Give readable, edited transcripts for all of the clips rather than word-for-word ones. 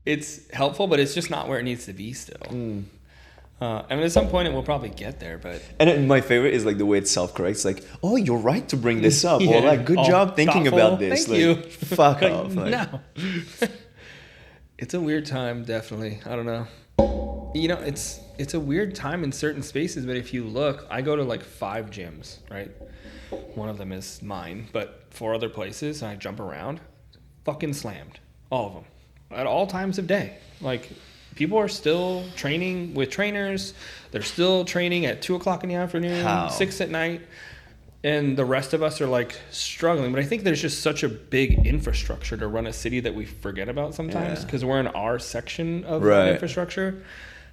it's helpful, but it's just not where it needs to be still. I mean, at some point it will probably get there, but... And then my favorite is like the way it self-corrects. Like, oh, you're right to bring this up. Yeah. Or like, good job thinking thoughtful. about this. Thank you. Fuck off. Like, No. It's a weird time, definitely. I don't know. You know, it's a weird time in certain spaces, but if you look, I go to like 5 gyms, right? One of them is mine, but 4 other places, and I jump around, fucking slammed. All of them. At all times of day. Like... People are still training with trainers. They're still training at 2 o'clock in the afternoon, 6 at night. And the rest of us are like struggling. But I think there's just such a big infrastructure to run a city that we forget about sometimes because we're in our section of the infrastructure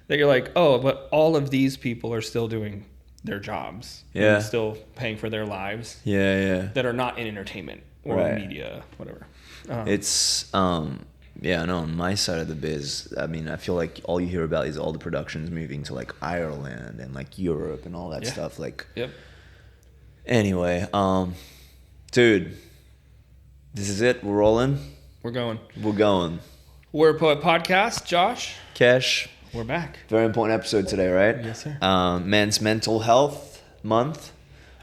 that you're like, oh, but all of these people are still doing their jobs. And still paying for their lives. That are not in entertainment or media, whatever. Yeah, no, on my side of the biz, I mean, I feel like all you hear about is all the productions moving to like Ireland and like Europe and all that stuff. Like, anyway, dude, this is it. We're rolling. We're going. We're a podcast, Josh. Kesh. We're back. Very important episode today, right? Yes, sir. Men's Mental Health Month.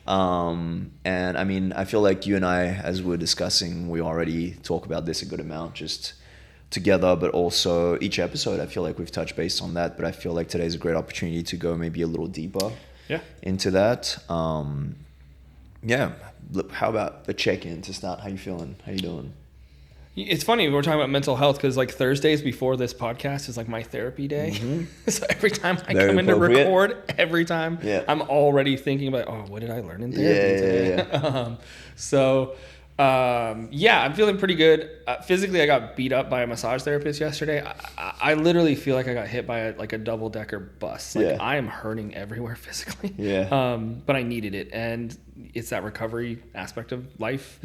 And I mean, I feel like you and I, as we're discussing, we already talk about this a good amount, just together, but also each episode I feel like we've touched base on that, but I feel like today's a great opportunity to go maybe a little deeper into that. How about a check-in to start? How you feeling? How you doing? It's funny we're talking about mental health because like Thursdays before this podcast is like my therapy day. So every time I come in to record, I'm already thinking about, oh, what did I learn in therapy today? I'm feeling pretty good. Physically, I got beat up by a massage therapist yesterday. I literally feel like I got hit by a double-decker bus. Like I am hurting everywhere physically. But I needed it, and it's that recovery aspect of life.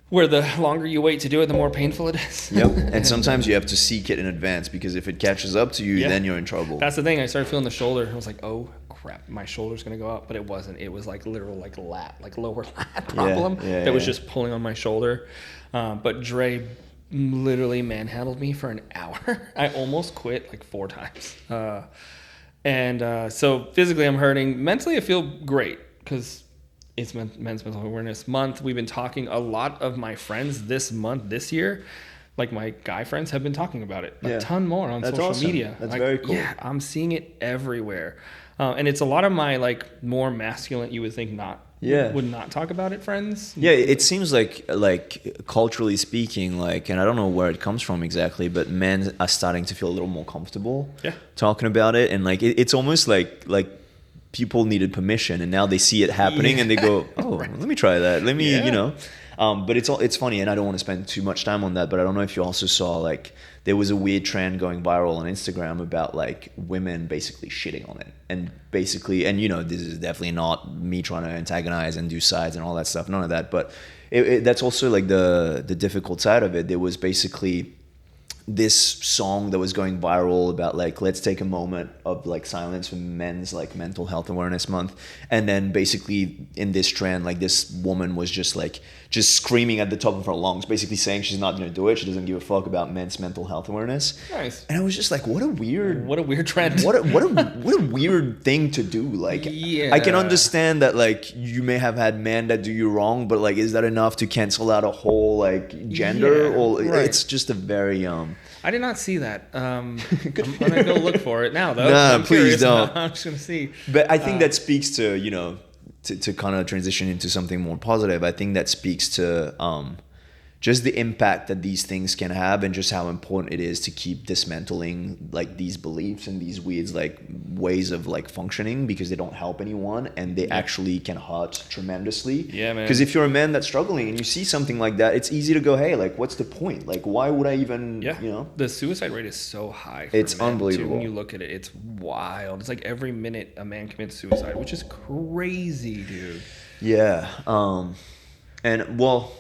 Where the longer you wait to do it, the more painful it is. And sometimes you have to seek it in advance because if it catches up to you, then you're in trouble. That's the thing. I started feeling the shoulder. I was like, oh crap, my shoulder's gonna go up, but it wasn't. It was like literal like lower lat problem that was just pulling on my shoulder. But Dre literally manhandled me for an hour. I almost quit like 4 times. So physically I'm hurting. Mentally I feel great because it's Men's Mental Awareness Month. We've been talking, a lot of my friends this year, like my guy friends have been talking about it a ton more on social media. That's very cool. Yeah, I'm seeing it everywhere. And it's a lot of my like more masculine, you would think would not talk about it, friends. Yeah, it seems like culturally speaking, like, and I don't know where it comes from exactly, but men are starting to feel a little more comfortable talking about it. And like, it's almost like people needed permission and now they see it happening and they go, oh, let me try that. Let me, but it's funny, and I don't want to spend too much time on that, but I don't know if you also saw, like, there was a weird trend going viral on Instagram about like women basically shitting on it. And basically, and this is definitely not me trying to antagonize and do sides and all that stuff, none of that, but that's also like the difficult side of it. There was basically this song that was going viral about like, let's take a moment of like silence for men's like mental health awareness month. And then basically in this trend, like this woman was just screaming at the top of her lungs, basically saying she's not going to do it. She doesn't give a fuck about men's mental health awareness. Nice. And I was just like, what a weird trend. What a weird thing to do. Like, I can understand that like you may have had men that do you wrong, but like, is that enough to cancel out a whole like gender? It's just a very I did not see that. I'm gonna go look for it now, though. No, please don't. I'm just gonna see. But I think that speaks to to kind of transition into something more positive. I think that speaks to just the impact that these things can have, and just how important it is to keep dismantling like these beliefs and these weird like ways of like functioning, because they don't help anyone and they actually can hurt tremendously. Yeah, man. Because if you're a man that's struggling and you see something like that, it's easy to go, hey, like, what's the point? Like, why would I even, The suicide rate is so high. It's unbelievable. Too, when you look at it, it's wild. It's like every minute a man commits suicide, which is crazy, dude. Yeah. And well,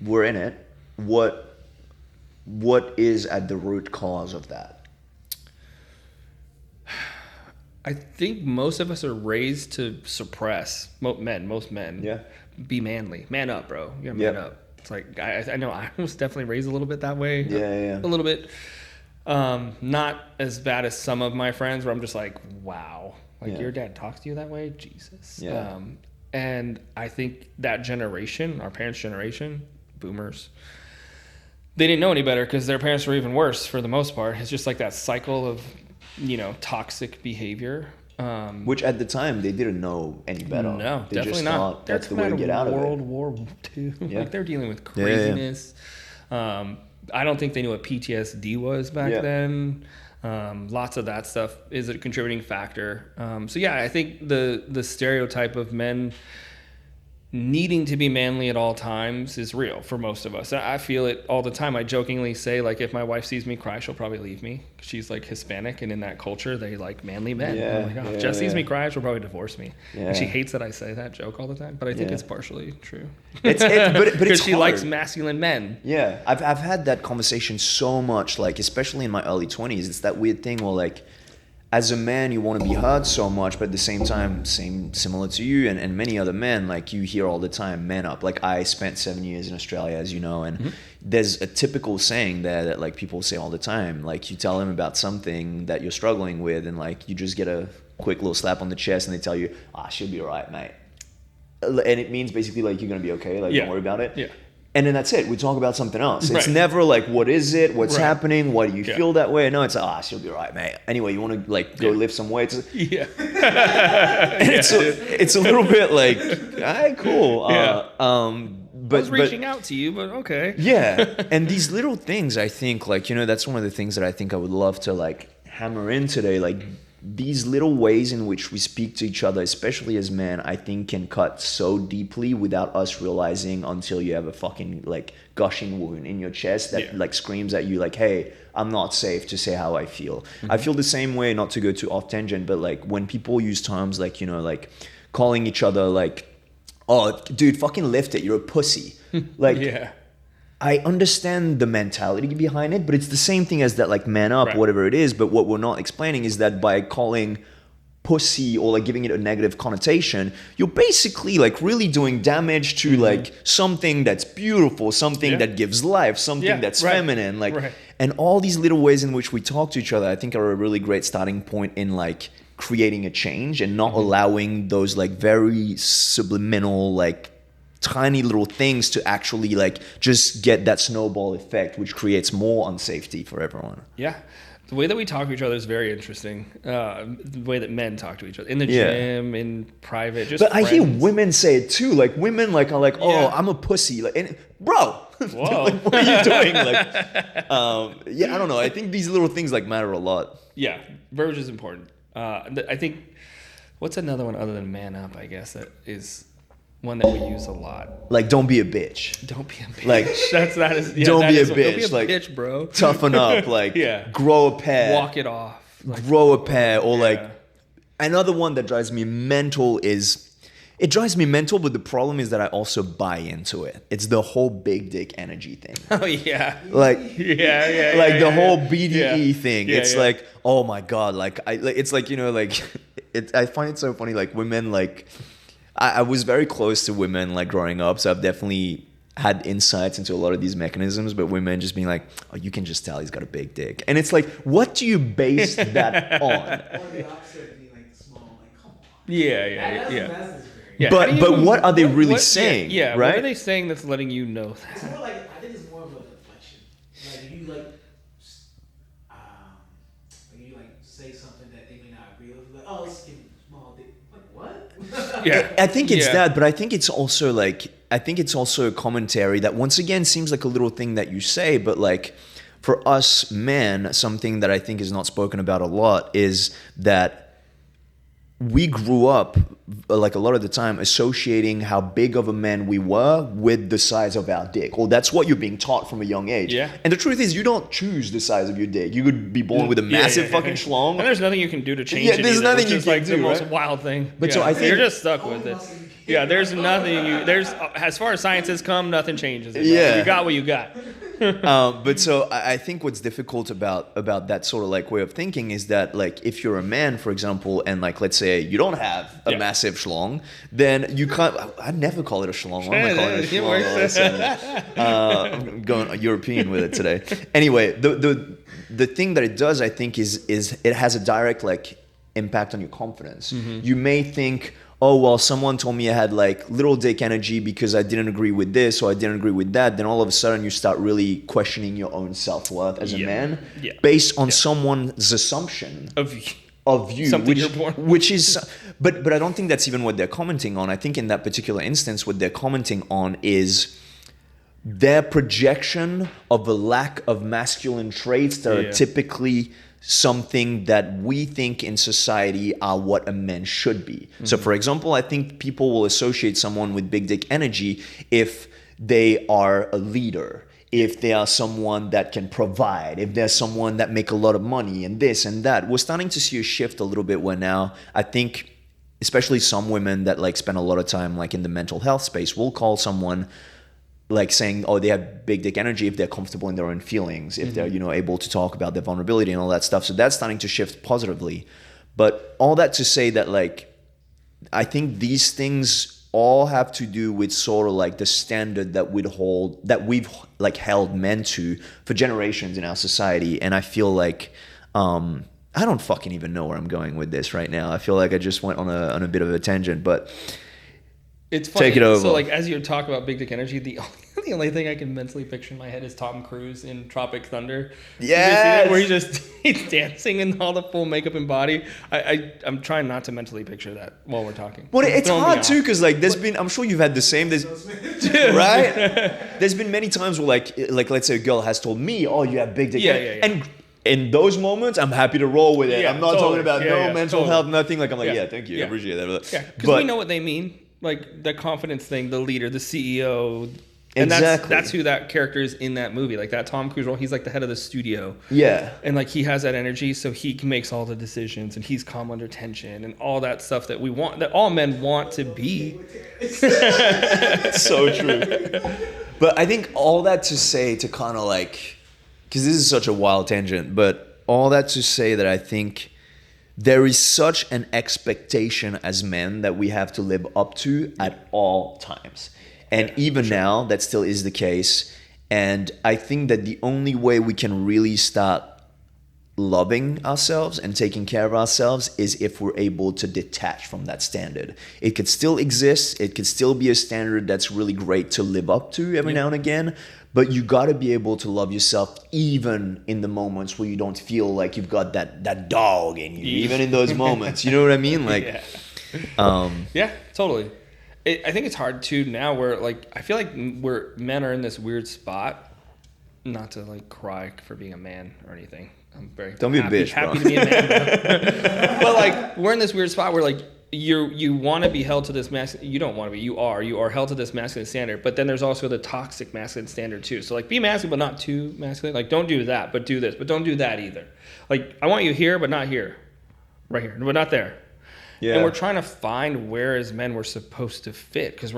we're in it. What is at the root cause of that? I think most of us are raised to suppress. Most men. Yeah. Be manly. Man up, bro. You gotta man up. It's like, I know I was definitely raised a little bit that way. Yeah. A little bit. Not as bad as some of my friends where I'm just like, wow, like your dad talks to you that way? Jesus. Yeah. And I think that generation, our parents' generation, boomers, they didn't know any better because their parents were even worse for the most part. It's just like that cycle of, toxic behavior. Which at the time they didn't know any better. No, they definitely just not. thought that's the way to get out of it. World War II. Yeah. Like they're dealing with craziness. I don't think they knew what PTSD was back then. Lots of that stuff is a contributing factor. I think the stereotype of men needing to be manly at all times is real for most of us. I feel it all the time. I jokingly say, like, if my wife sees me cry, she'll probably leave me. She's like Hispanic, and in that culture, they like manly men. Oh my God. If Jess sees me cry, she'll probably divorce me. Yeah. And she hates that I say that joke all the time, but I think it's partially true. But because she likes masculine men. Yeah, I've had that conversation so much, like especially in my early 20s. It's that weird thing where like, as a man, you want to be heard so much, but at the same time, similar to you and many other men, like you hear all the time, man up. Like I spent 7 years in Australia, as you know, and there's a typical saying there that like people say all the time. Like you tell them about something that you're struggling with, and like you just get a quick little slap on the chest, and they tell you, she'll be all right, mate. And it means basically like you're gonna be okay, like don't worry about it. Yeah. And then that's it. We talk about something else. It's never like, what is it? What's happening? Why do you feel that way? No, it's she'll be all right, mate. Anyway, you want to like go lift some weights? Yeah. And it's a little bit like, all right, cool. But I was reaching out to you, but okay. Yeah. And these little things, I think, like, that's one of the things that I think I would love to like hammer in today. Like these little ways in which we speak to each other, especially as men, I think can cut so deeply without us realizing until you have a fucking like gushing wound in your chest that like screams at you like, hey, I'm not safe to say how I feel. Mm-hmm. I feel the same way, not to go too off tangent, but like when people use terms like, like calling each other like, oh, dude, fucking lift it, you're a pussy. Like, I understand the mentality behind it, but it's the same thing as that, like, man up, whatever it is. But what we're not explaining is that by calling pussy or like giving it a negative connotation, you're basically like really doing damage to like something that's beautiful, something that gives life, something that's feminine, like, and all these little ways in which we talk to each other, I think are a really great starting point in like creating a change and not allowing those like very subliminal, like tiny little things to actually like just get that snowball effect, which creates more unsafety for everyone. Yeah. The way that we talk to each other is very interesting. The way that men talk to each other in the gym, in private, just. But friends. I hear women say it too. Like women, like are like, "Oh, I'm a pussy." Like, and, bro, whoa, like, what are you doing? Like, I don't know. I think these little things like matter a lot. Yeah, verbiage is important. I think. What's another one other than man up? I guess that is one that we use a lot. Like, don't be a bitch. Don't be a bitch. Like, don't be a bitch. Don't be a like, bitch, bro. Toughen up. Like, grow a pair. Walk it off. Like, grow a pair. Or like, another one that drives me mental is, it drives me mental, but the problem is that I also buy into it. It's the whole big dick energy thing. Oh, yeah. Like, the whole BDE thing. It's like, oh my God. Like, it's like, like, I find it so funny. Like, women, like, I was very close to women like growing up, so I've definitely had insights into a lot of these mechanisms, but women just being like, oh, you can just tell he's got a big dick. And it's like, what do you base that on? Or the opposite being like small, like, come on. Yeah. But what are they really saying? Yeah, right? What are they saying that's letting you know that? It's more like, I think it's more of a deflection. Like, if you like say something that they may not agree with, like, oh, let's give him a small dick. Like, what? Yeah, I think it's that, but I think it's also like, a commentary that once again seems like a little thing that you say, but like for us men, something that I think is not spoken about a lot is that we grew up, like a lot of the time, associating how big of a man we were with the size of our dick. Or that's what you're being taught from a young age. Yeah. And the truth is, you don't choose the size of your dick. You could be born with a massive fucking schlong. And there's nothing you can do to change it. There's either, nothing you is can like do, the most right? wild thing. But so I think you're just stuck with it. Yeah, there's nothing. There's as far as science has come, nothing changes it. Yeah. You got what you got. But so I think what's difficult about that sort of like way of thinking is that like if you're a man, for example, and like let's say you don't have a massive schlong, then you can't. I never call it a schlong. Why am I calling it a schlong? I'm going European with it today. Anyway, the thing that it does, I think, is it has a direct like impact on your confidence. You may think, oh, well, someone told me I had like little dick energy because I didn't agree with this or I didn't agree with that. Then all of a sudden you start really questioning your own self-worth as a man based on someone's assumption of you, something you're born with. which is, but I don't think that's even what they're commenting on. I think in that particular instance, what they're commenting on is their projection of a lack of masculine traits that are typically something that we think in society are what a man should be. So for example, I think people will associate someone with big dick energy if they are a leader, if they are someone that can provide, if they're someone that make a lot of money and this and that. We're starting to see a shift a little bit where now I think especially some women that like spend a lot of time like in the mental health space will call someone like saying, oh, they have big dick energy if they're comfortable in their own feelings, if they're, able to talk about their vulnerability and all that stuff. So that's starting to shift positively. But all that to say that, like, I think these things all have to do with sort of like the standard that we've like held men to for generations in our society. And I feel like, I don't fucking even know where I'm going with this right now. I feel like I just went on a bit of a tangent, but it's funny. Take it over. So like as you talk about big dick energy, the only thing I can mentally picture in my head is Tom Cruise in Tropic Thunder. Yeah, where he's dancing in all the full makeup and body. I'm trying not to mentally picture that while we're talking. But it's hard too, because like I'm sure you've had the same. Right? There's been many times where like let's say a girl has told me, oh, you have big dick. And in those moments, I'm happy to roll with it. Yeah, I'm not talking about mental health, nothing. Like I'm like, thank you, I appreciate that. Yeah, because we know what they mean. Like the confidence thing, the leader, the CEO. And that's who that character is in that movie. Like that Tom Cruise role, he's like the head of the studio. Yeah. And like he has that energy, so he makes all the decisions and he's calm under tension and all that stuff that we want, that all men want to be. So true. But I think all that to say to kind of like, because this is such a wild tangent, but all that to say that I think there is such an expectation as men that we have to live up to at all times. And even now, that still is the case. And I think that the only way we can really start loving ourselves and taking care of ourselves is if we're able to detach from that standard. It could still exist. It could still be a standard that's really great to live up to every now and again. But you got to be able to love yourself even in the moments where you don't feel like you've got that dog in you. Even in those moments. You know what I mean? Like, yeah, totally. I think it's hard too now where like I feel like men are in this weird spot, not to like cry for being a man or anything. I'm very don't be happy, a bitch, happy bro. to be a man. But like we're in this weird spot where like you want to be held to this masculine. You don't want to be. You are held to this masculine standard. But then there's also the toxic masculine standard too. So like be masculine but not too masculine. Like don't do that, but do this, but don't do that either. Like I want you here, but not here, right here, but not there. Yeah. And we're trying to find where as men we're supposed to fit because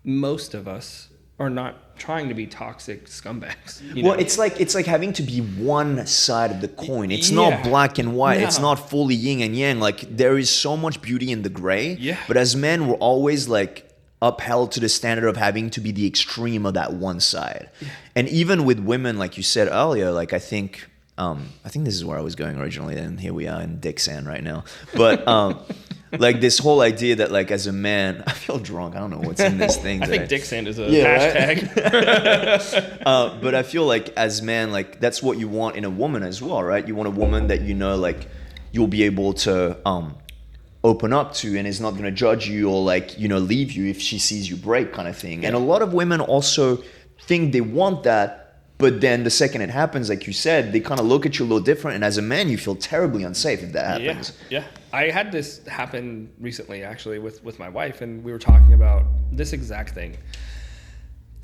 most of us are not trying to be toxic scumbags. Well, it's like having to be one side of the coin. It's not black and white. No. It's not fully yin and yang. Like there is so much beauty in the gray. Yeah. But as men, we're always like upheld to the standard of having to be the extreme of that one side. Yeah. And even with women, like you said earlier, like I think this is where I was going originally, and here we are in dick sand right now. But like this whole idea that like as a man, I feel drunk. I don't know what's in this thing. I think dick sand is a hashtag. Right? But I feel like as man, like that's what you want in a woman as well, right? You want a woman that like you'll be able to open up to and is not going to judge you or like leave you if she sees you break, kind of thing. Yeah. And a lot of women also think they want that. But then the second it happens, like you said, they kind of look at you a little different. And as a man, you feel terribly unsafe if that happens. Yeah. I had this happen recently, actually, with my wife. And we were talking about this exact thing.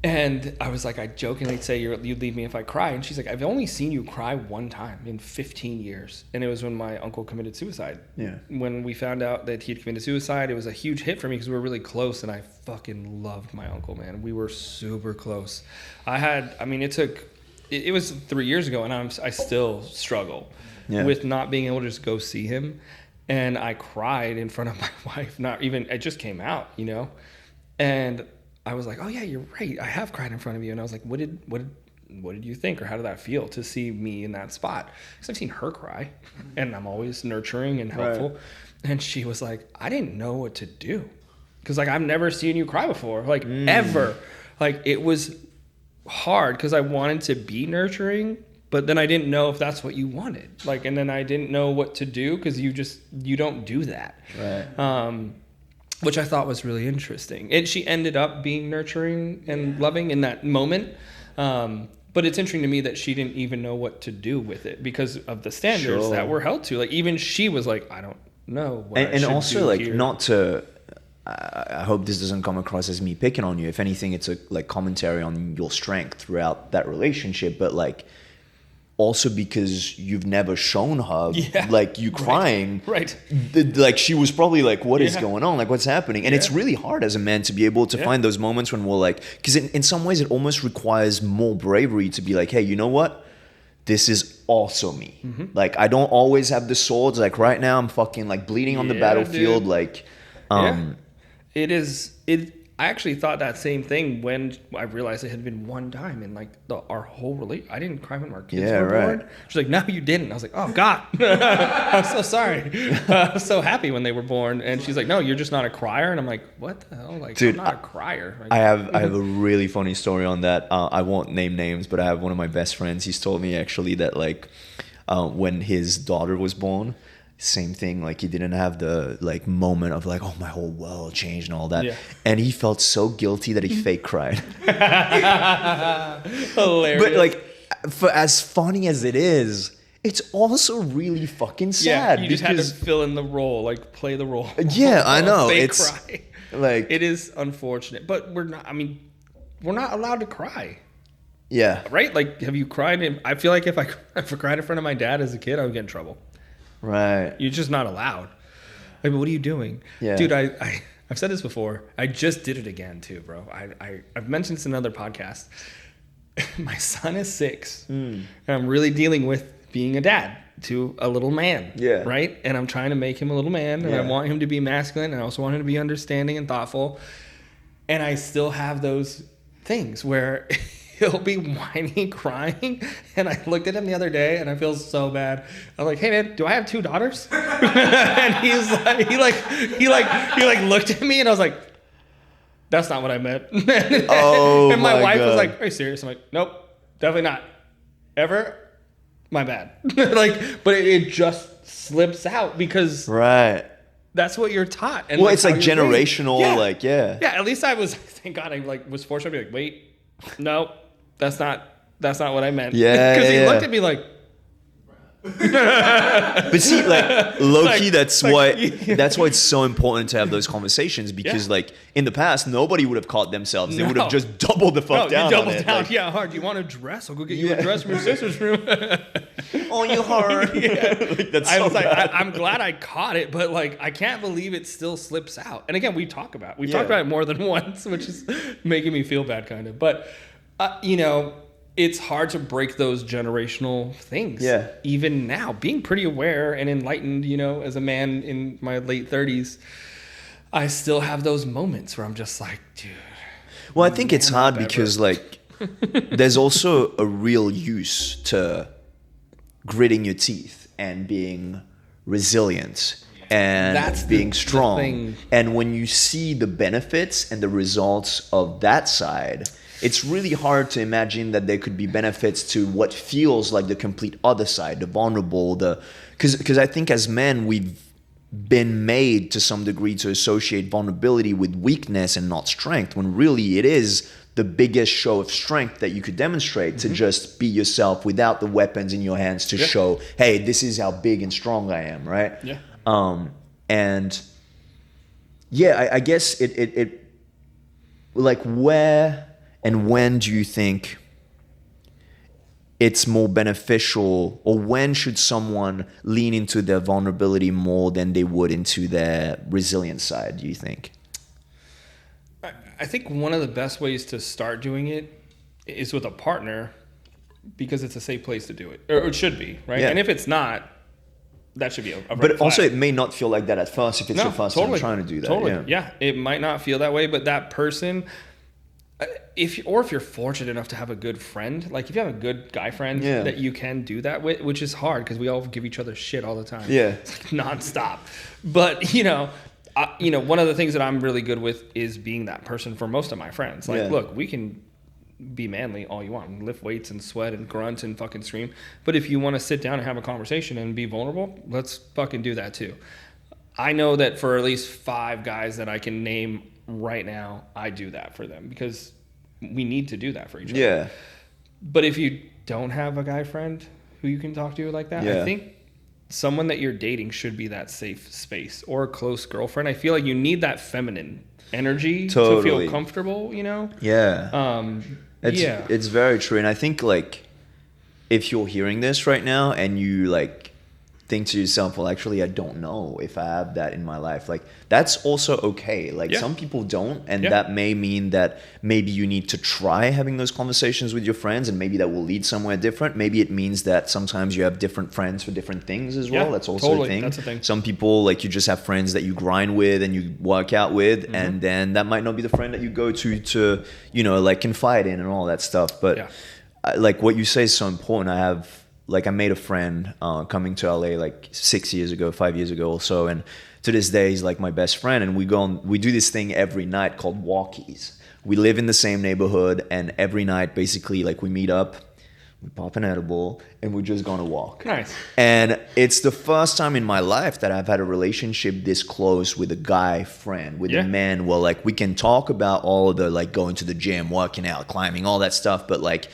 And I was like, I jokingly say, you'd leave me if I cry. And she's like, I've only seen you cry one time in 15 years. And it was when my uncle committed suicide. Yeah. When we found out that he'd committed suicide, it was a huge hit for me because we were really close. And I fucking loved my uncle, man. We were super close. It was 3 years ago, and I still struggle with not being able to just go see him. And I cried in front of my wife. It just came out, you know? And I was like, oh yeah, you're right. I have cried in front of you. And I was like, what did you think? Or how did that feel to see me in that spot? Because I've seen her cry and I'm always nurturing and helpful. Right. And she was like, I didn't know what to do. Because like, I've never seen you cry before, like ever. Like it was hard because I wanted to be nurturing, but then I didn't know if that's what you wanted. Like, and then I didn't know what to do because you don't do that. Right. Which I thought was really interesting. And she ended up being nurturing and loving in that moment. But it's interesting to me that she didn't even know what to do with it because of the standards that we're held to. Like even she was like, I don't know what I should also do like here. Not to, I hope this doesn't come across as me picking on you. If anything, it's a like commentary on your strength throughout that relationship. But like, also because you've never shown her like you crying, right? Like she was probably like, what is going on? Like what's happening? And it's really hard as a man to be able to find those moments when we're like, because in some ways it almost requires more bravery to be like, hey, you know what? This is also me. Mm-hmm. Like I don't always have the swords. Like right now I'm fucking like bleeding on the battlefield. Dude. Like, I actually thought that same thing when I realized it had been one time in like our whole relationship. I didn't cry when our kids were born. She's like, no, you didn't. I was like, oh God, I'm so sorry. I was so happy when they were born. And she's like, no, you're just not a crier. And I'm like, what the hell? Like, dude, I'm not a crier. Like, I have a really funny story on that. I won't name names, but I have one of my best friends. He's told me actually that like when his daughter was born, same thing, like he didn't have the like moment of like, oh, my whole world changed and all that, and he felt so guilty that he fake cried. Hilarious. But like, for as funny as it is, it's also really fucking sad. You just had to fill in the role, like play the role. Yeah, I know. Fake it's cry. Like it is unfortunate, but we're not allowed to cry. Yeah. Right? Like, have you cried? I feel like if I cried in front of my dad as a kid, I would get in trouble. Right. You're just not allowed. Like, what are you doing? Yeah. Dude, I've said this before. I just did it again too, bro. I've mentioned this in another podcast. My son is 6. And I'm really dealing with being a dad to a little man. Yeah. Right? And I'm trying to make him a little man. And I want him to be masculine. And I also want him to be understanding and thoughtful. And I still have those things where he'll be whining, crying, and I looked at him the other day, and I feel so bad. I'm like, "Hey, man, do I have 2 daughters?" And he's like, he looked at me, and I was like, "That's not what I meant." Oh, and my wife God. was like, "Are you serious?" I'm like, "Nope, definitely not. Ever? My bad." Like, but it just slips out because that's what you're taught. And well, it's like generational, yeah. At least I was. Thank God, I was forced to be like, "Wait, no." That's not what I meant. Yeah. Because he looked at me like. But see, like low-key, that's why it's so important to have those conversations because, like, in the past, nobody would have caught themselves. They would have just doubled the fuck down. Doubled down. Like, hard. Do you want a dress? I'll go get you a dress from your sister's room. Oh, you hard. Like, that's so bad. I'm glad I caught it, but like, I can't believe it still slips out. And again, we've talked about it more than once, which is making me feel bad, kind of. But it's hard to break those generational things. Yeah. Even now, being pretty aware and enlightened, as a man in my late 30s, I still have those moments where I'm just like, dude. Well, I think it's hard because like there's also a real use to gritting your teeth and being resilient and being strong. And when you see the benefits and the results of that side, it's really hard to imagine that there could be benefits to what feels like the complete other side, the vulnerable, because I think as men, we've been made to some degree to associate vulnerability with weakness and not strength, when really it is the biggest show of strength that you could demonstrate to just be yourself without the weapons in your hands to show, hey, this is how big and strong I am, right? Yeah. I guess it like where And when do you think it's more beneficial, or when should someone lean into their vulnerability more than they would into their resilient side, do you think? I think one of the best ways to start doing it is with a partner, because it's a safe place to do it, or it should be, right? Yeah. And if it's not, that should be a red But flag. also, it may not feel like that at first if it's your first time trying to do that. Totally. Yeah, it might not feel that way, but that person, if you're fortunate enough to have a good friend, like if you have a good guy friend that you can do that with, which is hard because we all give each other shit all the time. Yeah, it's like nonstop. But one of the things that I'm really good with is being that person for most of my friends. Like, look, we can be manly all you want, lift weights and sweat and grunt and fucking scream. But if you want to sit down and have a conversation and be vulnerable, let's fucking do that too. I know that for at least 5 guys that I can name right now, I do that for them because we need to do that for each other. Yeah. But if you don't have a guy friend who you can talk to like that, I think someone that you're dating should be that safe space, or a close girlfriend. I feel like you need that feminine energy to feel comfortable, Yeah. It's very true. And I think, like, if you're hearing this right now and you, like, think to yourself, well, actually, I don't know if I have that in my life. Like, that's also okay. Like, some people don't. And that may mean that maybe you need to try having those conversations with your friends, and maybe that will lead somewhere different. Maybe it means that sometimes you have different friends for different things as well. That's also a thing. That's a thing. Some people, like, you just have friends that you grind with and you work out with, and then that might not be the friend that you go to, like, confide in and all that stuff. But like what you say is so important. I made a friend coming to LA like 5 years ago or so, and to this day he's like my best friend, and we do this thing every night called walkies. We live in the same neighborhood, and every night basically, like, we meet up, we pop an edible, and we're just gonna walk. Nice. And it's the first time in my life that I've had a relationship this close with a guy friend, with a man, where, like, we can talk about all the, like, going to the gym, working out, climbing, all that stuff, but, like,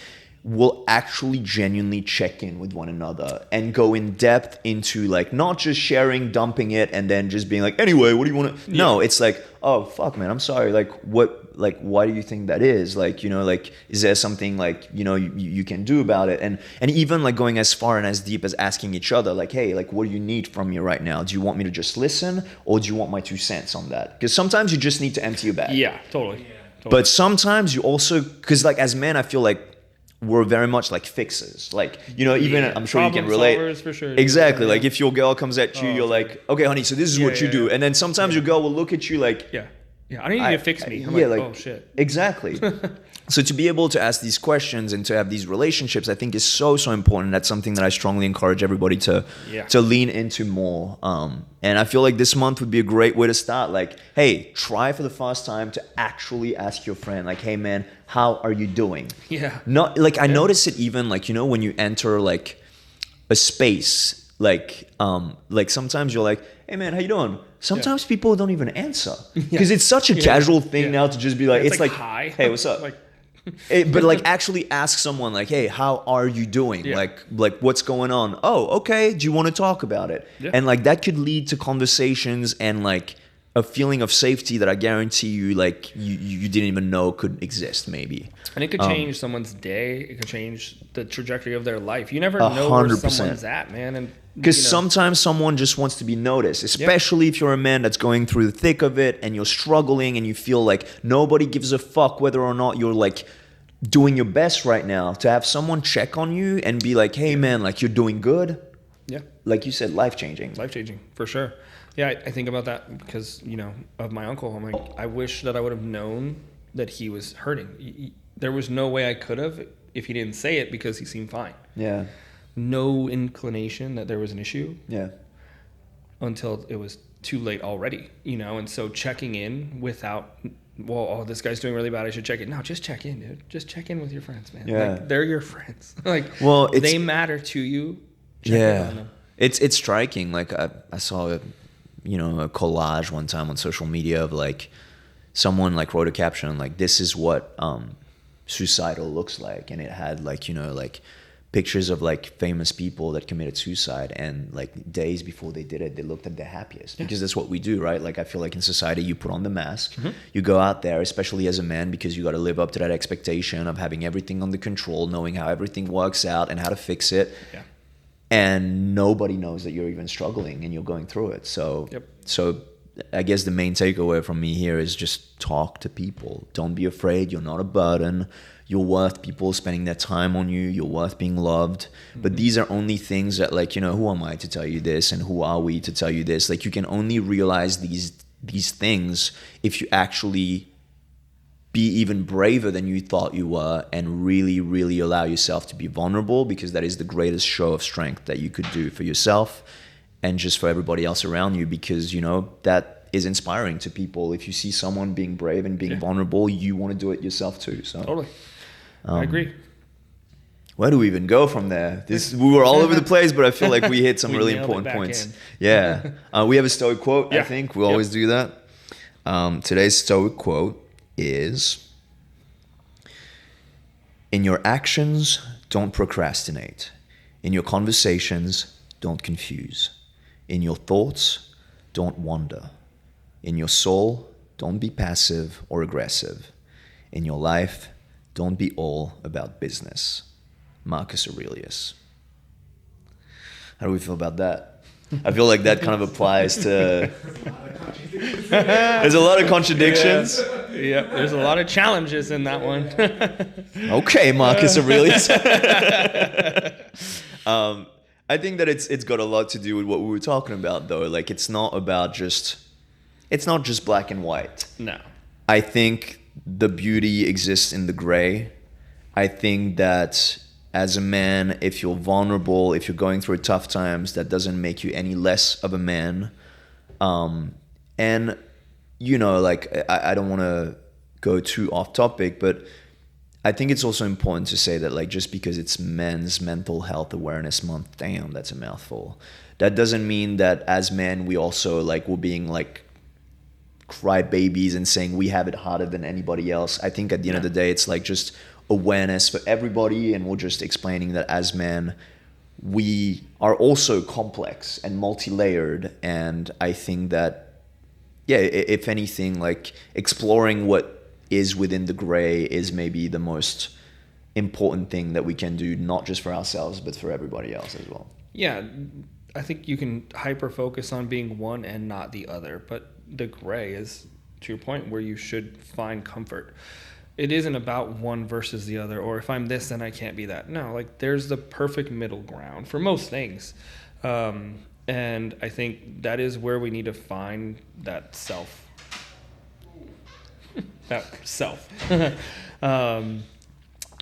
we'll actually genuinely check in with one another and go in depth into, like, not just sharing, dumping it, and then just being like, anyway, what do you want to... No, it's like, oh, fuck, man, I'm sorry. Like, why do you think that is? Like, like, is there something, like, you can do about it? And even, like, going as far and as deep as asking each other, like, hey, like, what do you need from me right now? Do you want me to just listen, or do you want my 2 cents on that? Because sometimes you just need to empty your bag. Yeah, totally. But sometimes you also... Because, like, as men, I feel like we're very much like fixers. Like, even I'm sure you can relate. Solvers for sure. Exactly. Like, if your girl comes at you, you're like, okay, honey, so this is what you do. And then sometimes your girl will look at you like, I don't need you to fix me. I'm like, oh shit. Exactly. So to be able to ask these questions and to have these relationships, I think is so, so important. That's something that I strongly encourage everybody to lean into more. And I feel like this month would be a great way to start. Like, hey, try for the first time to actually ask your friend, like, hey, man, how are you doing? Yeah. Not like, I notice it even, like, when you enter, like, a space, like sometimes you're like, hey, man, how you doing? Sometimes people don't even answer because it's such a casual thing now to just be like, it's like, hi. Hey, what's up? But, like, actually ask someone, like, hey, how are you doing? Like what's going on? Oh, okay. Do you want to talk about it? And, like, that could lead to conversations and, like, a feeling of safety that I guarantee you, like, you didn't even know could exist, maybe. And it could change someone's day. It could change the trajectory of their life. You never know where someone's at, man. And because sometimes someone just wants to be noticed, especially if you're a man that's going through the thick of it and you're struggling and you feel like nobody gives a fuck whether or not you're, like, doing your best right now. To have someone check on you and be like, hey, man, like, you're doing good. Yeah. Like you said, life-changing. Life-changing, for sure. Yeah, I think about that because, of my uncle. I'm like, I wish that I would have known that he was hurting. There was no way I could have if he didn't say it because he seemed fine. Yeah. No inclination that there was an issue. Yeah. Until it was too late already, and so checking in without, this guy's doing really bad, I should check in. No, just check in, dude. Just check in with your friends, man. Yeah. Like, they're your friends. Like, they matter to you. Check in on them. It's striking. Like, I saw a collage one time on social media of, like, someone, like, wrote a caption like, this is what suicidal looks like, and it had, like, like, pictures of like famous people that committed suicide, and like days before they did it, they looked at their happiest, because that's what we do, right? Like I feel like in society, you put on the mask, you go out there, especially as a man, because you got to live up to that expectation of having everything under control, knowing how everything works out and how to fix it. Yeah. And nobody knows that you're even struggling and you're going through it. So, so I guess the main takeaway from me here is just talk to people. Don't be afraid. You're not a burden. You're worth people spending their time on you. You're worth being loved. But these are only things that, like, you know, who am I to tell you this? And who are we to tell you this? Like, you can only realize these things if you actually be even braver than you thought you were, and really, really allow yourself to be vulnerable, because that is the greatest show of strength that you could do for yourself and just for everybody else around you, because, you know, that is inspiring to people. If you see someone being brave and being vulnerable, you want to do it yourself too. So totally. I agree. Where do we even go from there? We were all over the place, but I feel like we hit some really important points. Yeah. We have a Stoic quote, I think. We always do that. Today's Stoic quote is, in your actions, don't procrastinate. In your conversations, don't confuse. In your thoughts, don't wander. In your soul, don't be passive or aggressive. In your life, don't be all about business. Marcus Aurelius. How do we feel about that? I feel like that kind of applies to... There's a lot of contradictions. Yeah, there's a lot of challenges in that one. Okay, Marcus Aurelius. I think that it's got a lot to do with what we were talking about, though. Like, it's not just black and white. No. I think the beauty exists in the gray. I think that as a man, if you're vulnerable, if you're going through tough times, that doesn't make you any less of a man. And, you know, like, I don't want to go too off topic, but I think it's also important to say that, like, just because it's Men's Mental Health Awareness Month, damn, that's a mouthful. That doesn't mean that as men, we also, like, we're being, like, cry babies and saying we have it harder than anybody else. I think at the end of the day, it's like just awareness for everybody, and we're just explaining that as men, we are also complex and multi-layered. And I think that, yeah, if anything, like, exploring what is within the gray is maybe the most important thing that we can do, not just for ourselves, but for everybody else as well. Yeah, I think you can hyper focus on being one and not the other, but the gray is, to your point, where you should find comfort. It isn't about one versus the other, or if I'm this, then I can't be that. No, like, there's the perfect middle ground for most things. And I think that is where we need to find that self.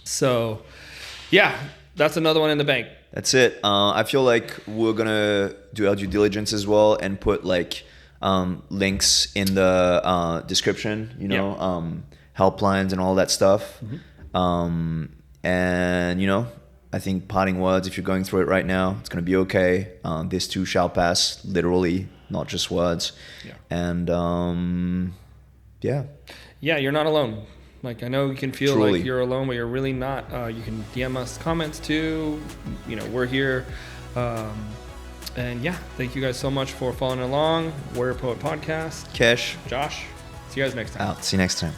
So, yeah, that's another one in the bank. That's it. I feel like we're going to do our due diligence as well and put, like, links in the description, you know, helplines and all that stuff. And, you know, I think parting words, if you're going through it right now, it's going to be okay. This too shall pass, literally, not just words. And, yeah, you're not alone. Like, I know you can feel Truly. Like you're alone, but you're really not. You can DM us comments too. You know, we're here. And yeah, thank you guys so much for following along. Warrior Poet Podcast. Kesh. Josh. See you guys next time. Out. See you next time.